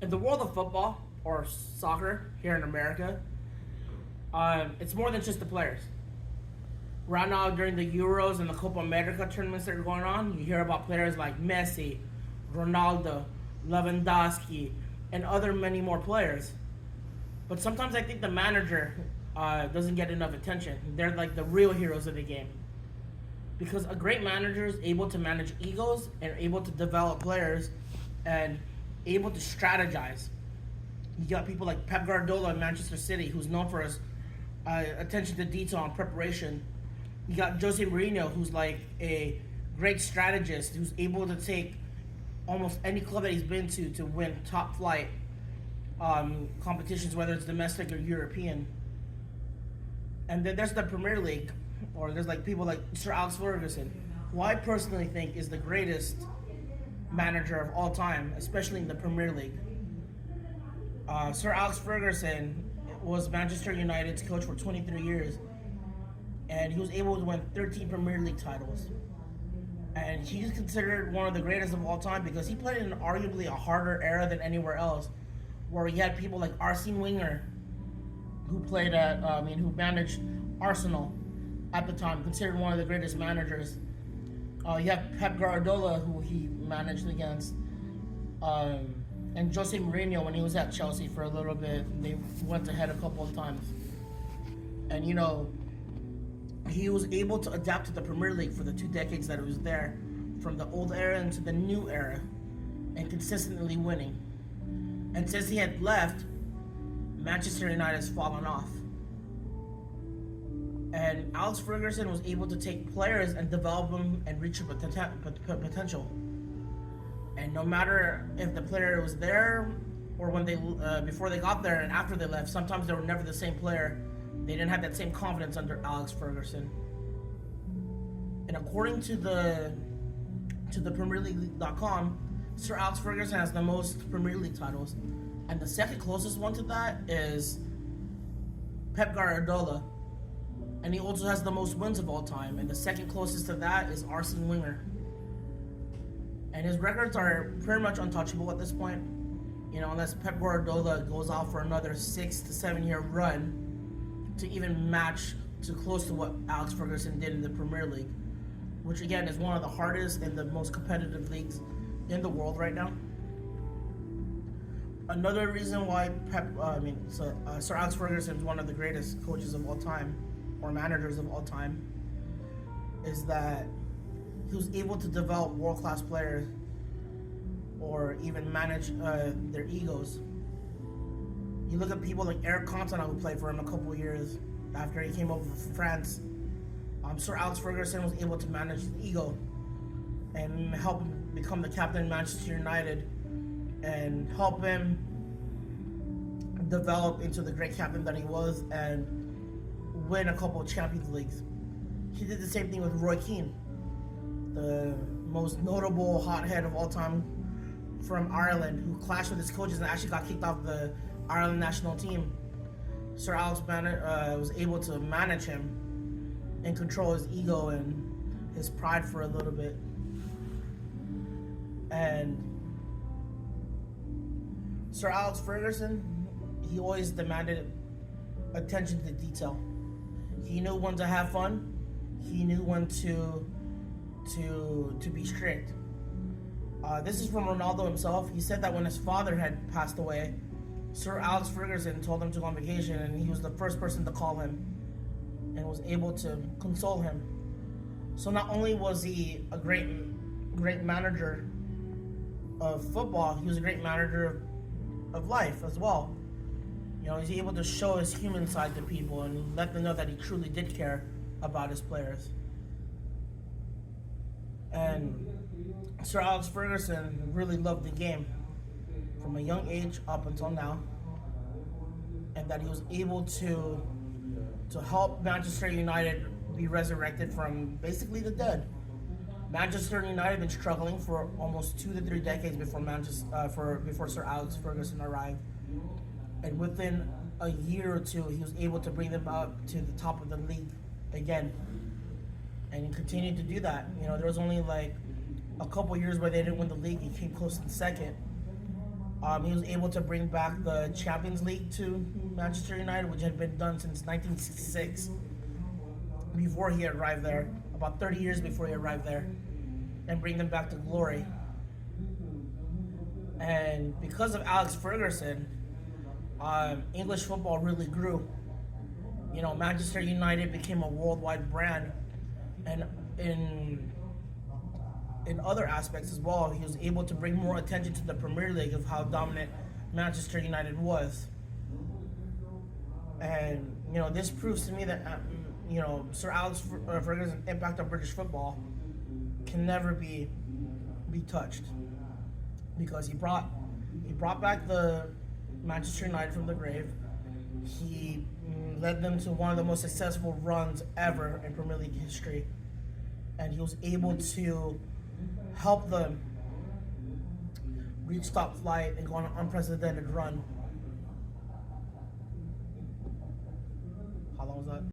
In the world of football or soccer here in America, it's more than just the players. Right now, during the Euros and the Copa America tournaments that are going on, you hear about players like Messi, Ronaldo, Lewandowski, and other many more players. But sometimes I think the manager doesn't get enough attention. They're like the real heroes of the game. Because a great manager is able to manage egos and able to develop players and able to strategize. You got people like Pep Guardiola in Manchester City, who's known for his attention to detail and preparation. You got Jose Mourinho, who's like a great strategist, who's able to take almost any club that he's been to win top flight competitions, whether it's domestic or European. And then there's the Premier League, or there's like people like Sir Alex Ferguson, who I personally think is the greatest manager of all time, especially in the Premier League. Sir Alex Ferguson was Manchester United's coach for 23 years, and he was able to win 13 Premier League titles. And he's considered one of the greatest of all time because he played in arguably a harder era than anywhere else, where you had people like Arsene Wenger, who played who managed Arsenal at the time, considered one of the greatest managers. You have Pep Guardiola, who he managed against, and Jose Mourinho when he was at Chelsea for a little bit. They went ahead a couple of times, and he was able to adapt to the Premier League for the 2 decades that he was there, from the old era into the new era, and consistently winning. And since he had left, Manchester United has fallen off. And Alex Ferguson was able to take players and develop them and reach their potential. And no matter if the player was there or when they before they got there and after they left, sometimes they were never the same player. They didn't have that same confidence under Alex Ferguson. And according to the Premier League.com, Sir Alex Ferguson has the most Premier League titles, and the second closest one to that is Pep Guardiola, and he also has the most wins of all time. And the second closest to that is Arsene Wenger. And his records are pretty much untouchable at this point, unless Pep Guardiola goes out for another 6 to 7 year run to even match to close to what Alex Ferguson did in the Premier League, which again is one of the hardest and the most competitive leagues in the world right now. Another reason why Sir Alex Ferguson is one of the greatest coaches of all time, or managers of all time, is that he was able to develop world-class players or even manage their egos. You look at people like Eric Cantona, who played for him a couple years after he came over from France. Sir Alex Ferguson was able to manage his ego and help him become the captain of Manchester United and help him develop into the great captain that he was and win a couple of Champions Leagues. He did the same thing with Roy Keane, the most notable hothead of all time from Ireland, who clashed with his coaches and actually got kicked off the Ireland national team. Sir Alex was able to manage him and control his ego and his pride for a little bit. And Sir Alex Ferguson, he always demanded attention to detail. He knew when to have fun. He knew when to be strict. This is from Ronaldo himself. He said that when his father had passed away, Sir Alex Ferguson told him to go on vacation, and he was the first person to call him and was able to console him. So not only was he a great manager of football, he was a great manager of life as well. He's able to show his human side to people and let them know that he truly did care about his players. And Sir Alex Ferguson really loved the game from a young age up until now, and that he was able to help Manchester United be resurrected from basically the dead. Manchester United had been struggling for almost 2 to 3 decades before Sir Alex Ferguson arrived, and within a year or two, he was able to bring them up to the top of the league again, and he continued to do that. There was only like a couple years where they didn't win the league. He came close in second, He was able to bring back the Champions League to Manchester United, which had been done since 1966, before he arrived there, about 30 years before he arrived there, and bring them back to glory. And because of Alex Ferguson, English football really grew. You know, Manchester United became a worldwide brand, and in other aspects as well, he was able to bring more attention to the Premier League of how dominant Manchester United was. And you know, this proves to me that Sir Alex Ferguson's impact on British football can never be touched, because he brought back the Manchester United from the grave. He led them to one of the most successful runs ever in Premier League history, and he was able to help them reach top flight and go on an unprecedented run. How long was that?